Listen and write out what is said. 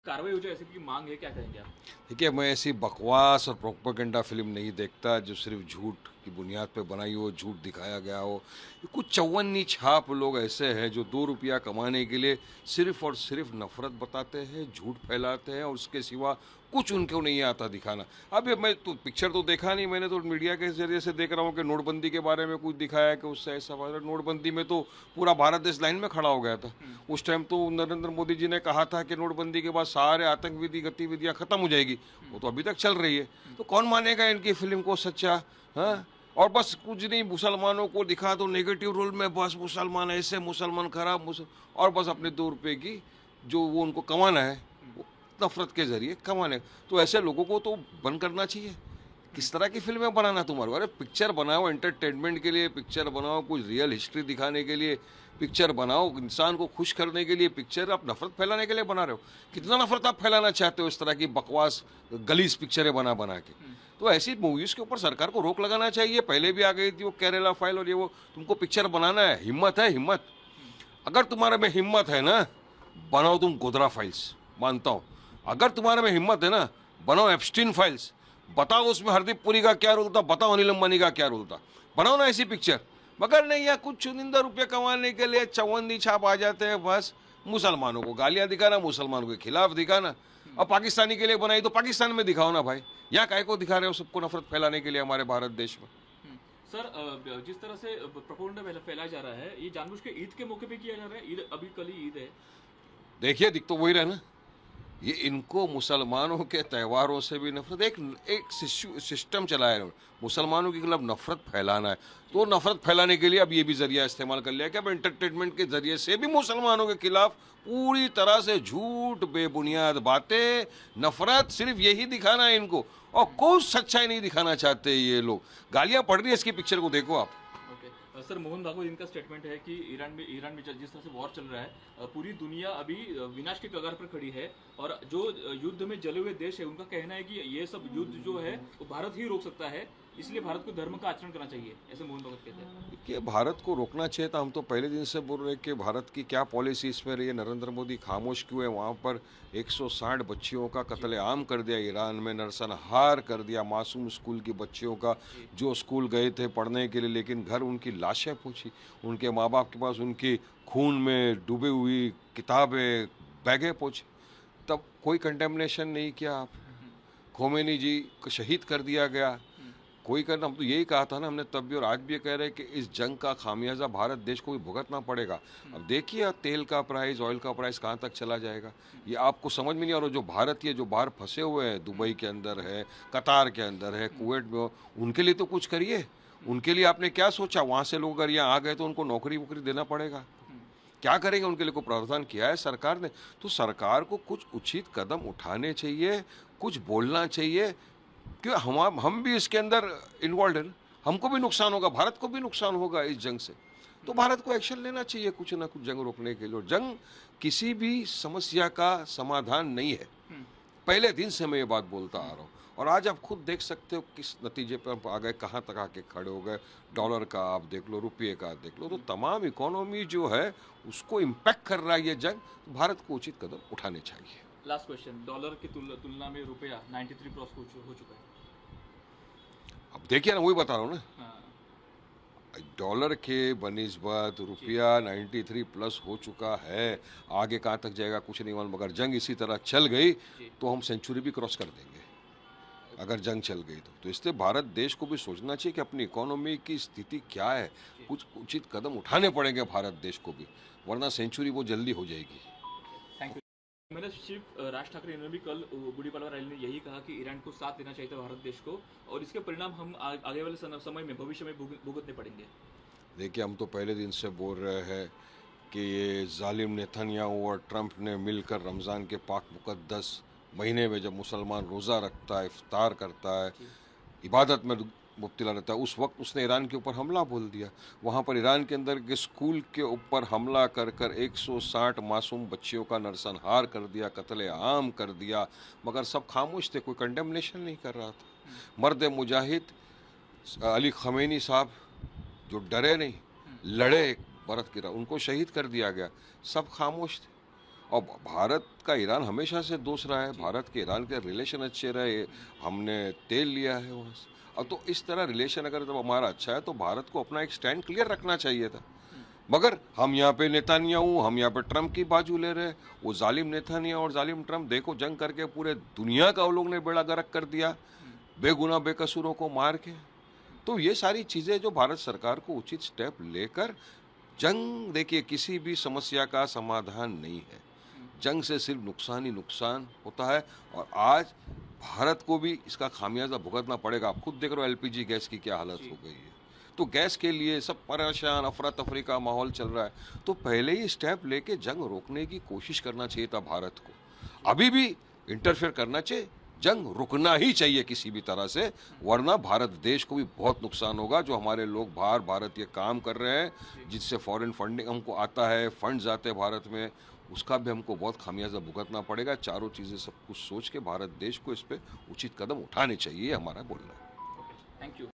कार्रवाई हो जाए ऐसी की मांग है, क्या कहेंगे आप? देखिए, मैं ऐसी बकवास और प्रोपेगेंडा फिल्म नहीं देखता जो सिर्फ झूठ की बुनियाद पे बनाई हो, झूठ दिखाया गया हो। ये कुछ चौवन्नी छाप लोग ऐसे हैं जो 2 रुपया कमाने के लिए सिर्फ और सिर्फ नफरत बताते हैं, झूठ फैलाते हैं और उसके सिवा कुछ उनको नहीं आता दिखाना। अब ये मैं तो पिक्चर तो देखा नहीं, मैंने तो मीडिया के जरिए से देख रहा हूँ कि नोटबंदी के बारे में कुछ दिखाया है कि उससे ऐसा हुआ। नोटबंदी में तो पूरा भारत देश लाइन में खड़ा हो गया था। उस टाइम तो नरेंद्र मोदी जी ने कहा था कि नोटबंदी के बाद सारे आतंकवादी गतिविधियां खत्म हो जाएगी। वो तो अभी तक चल रही है। तो कौन मानेगा इनकी फिल्म को सच्चा? हाँ, और बस कुछ नहीं, मुसलमानों को दिखा दो नेगेटिव रोल में, बस मुसलमान ऐसे, मुसलमान खराब, और बस अपने 2 रुपए की जो वो उनको कमाना है, वो नफरत के जरिए कमाने। तो ऐसे लोगों को तो बंद करना चाहिए। किस तरह की फिल्में बनाना तुम्हारे? अरे पिक्चर बनाओ एंटरटेनमेंट के लिए, पिक्चर बनाओ कुछ रियल हिस्ट्री दिखाने के लिए, पिक्चर बनाओ इंसान को खुश करने के लिए। पिक्चर आप नफरत फैलाने के लिए बना रहे हो। कितना नफरत आप फैलाना चाहते हो इस तरह की बकवास गलीज पिक्चरें बना बना के? तो ऐसी मूवीज के ऊपर सरकार को रोक लगाना चाहिए। पहले भी आ गई थी वो केरला फाइल और ये वो। तुमको पिक्चर बनाना है, हिम्मत है, हिम्मत अगर तुम्हारे में हिम्मत है ना, बनाओ तुम गोधरा फाइल्स, मानता हूं। अगर तुम्हारे में हिम्मत है ना, बनाओ एप्स्टीन फाइल्स। बताओ उसमें हरदीप पुरी का क्या रोल था, बताओ अनिल अंबानी का क्या रोल था, बनाओ ना ऐसी पिक्चर। मगर नहीं, या कुछ चुनिंदा रुपये कमाने के लिए चौवन्नी छाप आ जाते हैं। बस मुसलमानों को गालियां दिखाना, मुसलमानों के खिलाफ दिखाना। और पाकिस्तानी के लिए बनाई तो पाकिस्तान में दिखाओ ना भाई। यहाँ काय को दिखा रहे हो सबको नफरत फैलाने के लिए हमारे भारत देश में? सर, जिस तरह से प्रोपेगेंडा फैलाया जा रहा है, ये जानबूझ के ईद के मौके पे किया जा रहा है। ईद अभी कल ही ईद है। देखिए, दिख तो वही रहा ना। ये इनको मुसलमानों के त्योहारों से भी नफरत, एक एक सिस्टम चलाया है मुसलमानों के खिलाफ नफरत फैलाना है। तो नफरत फैलाने के लिए अब ये भी जरिया इस्तेमाल कर लिया कि अब एंटरटेनमेंट के जरिए से भी मुसलमानों के खिलाफ पूरी तरह से झूठ, बेबुनियाद बातें, नफरत, सिर्फ यही दिखाना है इनको। और कोई सच्चाई नहीं दिखाना चाहते ये लोग। गालियां पड़ रही है इसकी पिक्चर को देखो आप। ओके। सर, मोहन भागवत इनका स्टेटमेंट है कि ईरान में जिस तरह से वॉर चल रहा है, पूरी दुनिया अभी विनाश के कगार पर खड़ी है। और जो युद्ध में जले हुए देश है, उनका कहना है कि ये सब युद्ध जो है वो भारत ही रोक सकता है, इसलिए भारत को धर्म का आचरण करना चाहिए, ऐसे मोहन भागवत कहते हैं। कि भारत को रोकना चाहिए था। हम तो पहले दिन से बोल रहे हैं कि भारत की क्या पॉलिसी इसमें रही है। नरेंद्र मोदी खामोश क्यों है? वहाँ पर 160 बच्चियों का कत्लेआम कर दिया, ईरान में नरसंहार कर दिया मासूम स्कूल की बच्चियों का, जो स्कूल गए थे पढ़ने के लिए, लेकिन घर उनकी लाशें पहुँची। उनके माँ बाप के पास उनकी खून में डूबी हुई किताबें, बैगें पहुँची। तब कोई कंडेमनेशन नहीं किया आप। खोमेनी जी को शहीद कर दिया गया, कोई करना। हम तो यही कहा था ना हमने तब भी, और आज भी ये कह रहे हैं कि इस जंग का खामियाजा भारत देश को भी भुगतना पड़ेगा। अब देखिए तेल का प्राइस, ऑयल का प्राइस कहाँ तक चला जाएगा, ये आपको समझ में नहीं आ रहा। जो भारतीय जो बाहर फंसे हुए हैं, दुबई के अंदर है, कतार के अंदर है, कुवैत में हो, उनके लिए तो कुछ करिए। उनके लिए आपने क्या सोचा? वहाँ से लोग अगर यहाँ आ गए तो उनको नौकरी वोकरी देना पड़ेगा। क्या करेंगे? उनके लिए कोई प्रावधान किया है सरकार ने? तो सरकार को कुछ उचित कदम उठाने चाहिए, कुछ बोलना चाहिए। क्यों हम भी इसके अंदर इन्वॉल्व है ना। हमको भी नुकसान होगा, भारत को भी नुकसान होगा इस जंग से। तो भारत को एक्शन लेना चाहिए कुछ ना कुछ जंग रोकने के लिए। और जंग किसी भी समस्या का समाधान नहीं है। पहले दिन से मैं ये बात बोलता आ रहा हूँ। और आज आप खुद देख सकते हो किस नतीजे पर आप आ गए, कहाँ तक आके खड़े हो गए। डॉलर का आप देख लो, रुपये का देख लो, तो तमाम इकोनॉमी जो है उसको इम्पैक्ट कर रहा है ये जंग। भारत को उचित कदम उठाने चाहिए। लास्ट क्वेश्चन, डॉलर की तुलना में रुपया 93 क्रॉस हो चुका है। अब देखिए ना, वही बता रहा हूँ ना, हाँ। डॉलर के बनिस्बत रुपया 93 प्लस हो चुका है। आगे कहाँ तक जाएगा कुछ नहीं मालूम। अगर जंग इसी तरह चल गई तो हम सेंचुरी भी क्रॉस कर देंगे, अगर जंग चल गई तो इसलिए भारत देश को भी सोचना चाहिए कि अपनी इकोनॉमी की स्थिति क्या है। कुछ उचित कदम उठाने पड़ेंगे भारत देश को भी, वरना सेंचुरी वो जल्दी हो जाएगी। Thank you. मैंने सिर्फ राज ठाकरे ने भी कल गुड़ी पड़वा रैली में यही कहा कि ईरान को साथ देना चाहिए था भारत देश को, और इसके परिणाम हम आगे वाले समय में, भविष्य में भुगतने पड़ेंगे। देखिए, हम तो पहले दिन से बोल रहे हैं कि ये जालिम नेतन्याहू और ट्रंप ने मिलकर रमज़ान के पाक मुक़द्दस महीने में जब मुसलमान रोज़ा रखता है, इफ्तार करता है, इबादत में मुब्तला रहता है, उस वक्त उसने ईरान के ऊपर हमला बोल दिया। वहाँ पर ईरान के अंदर के स्कूल के ऊपर हमला कर कर 160 मासूम बच्चियों का नरसंहार कर दिया, कत्ले आम कर दिया। मगर सब खामोश थे, कोई कंडेमनेशन नहीं कर रहा था। मर्द मुजाहिद अली खमेनी साहब जो डरे नहीं, लड़े भारत की राह, उनको शहीद कर दिया गया। सब खामोश थे। और भारत का ईरान हमेशा से दोस्त रहा है, भारत के ईरान के रिलेशन अच्छे रहे, हमने तेल लिया है वहाँ से। अब तो इस तरह रिलेशन अगर जब हमारा अच्छा है तो भारत को अपना एक स्टैंड क्लियर रखना चाहिए था। मगर हम यहाँ पे नेतान्याहू, हम यहाँ पे ट्रम्प की बाजू ले रहे, वो जालिम नेतान्याहू और जालिम ट्रम्प देखो जंग करके पूरे दुनिया का वो लोग ने बेड़ा गर्क कर दिया, बेगुनाह बेकसूरों को मार के। तो ये सारी चीज़ें जो भारत सरकार को उचित स्टेप लेकर, जंग देखिए किसी भी समस्या का समाधान नहीं है, जंग से सिर्फ नुकसान ही नुकसान होता है। और आज भारत को भी इसका खामियाजा भुगतना पड़ेगा। आप खुद देख रहे हो एलपीजी गैस की क्या हालत हो गई है, तो गैस के लिए सब परेशान, अफरा तफरी का माहौल चल रहा है। तो पहले ही स्टेप लेके जंग रोकने की कोशिश करना चाहिए था भारत को। अभी भी इंटरफेयर करना चाहिए, जंग रुकना ही चाहिए किसी भी तरह से, वरना भारत देश को भी बहुत नुकसान होगा। जो हमारे लोग बाहर भारत ये काम कर रहे हैं, जिससे फॉरेन फंडिंग हमको आता है, फंड्स आते हैं भारत में, उसका भी हमको बहुत खामियाजा भुगतना पड़ेगा। चारों चीज़ें सब कुछ सोच के भारत देश को इस पर उचित कदम उठाने चाहिए, हमारा बोलना है। Thank you.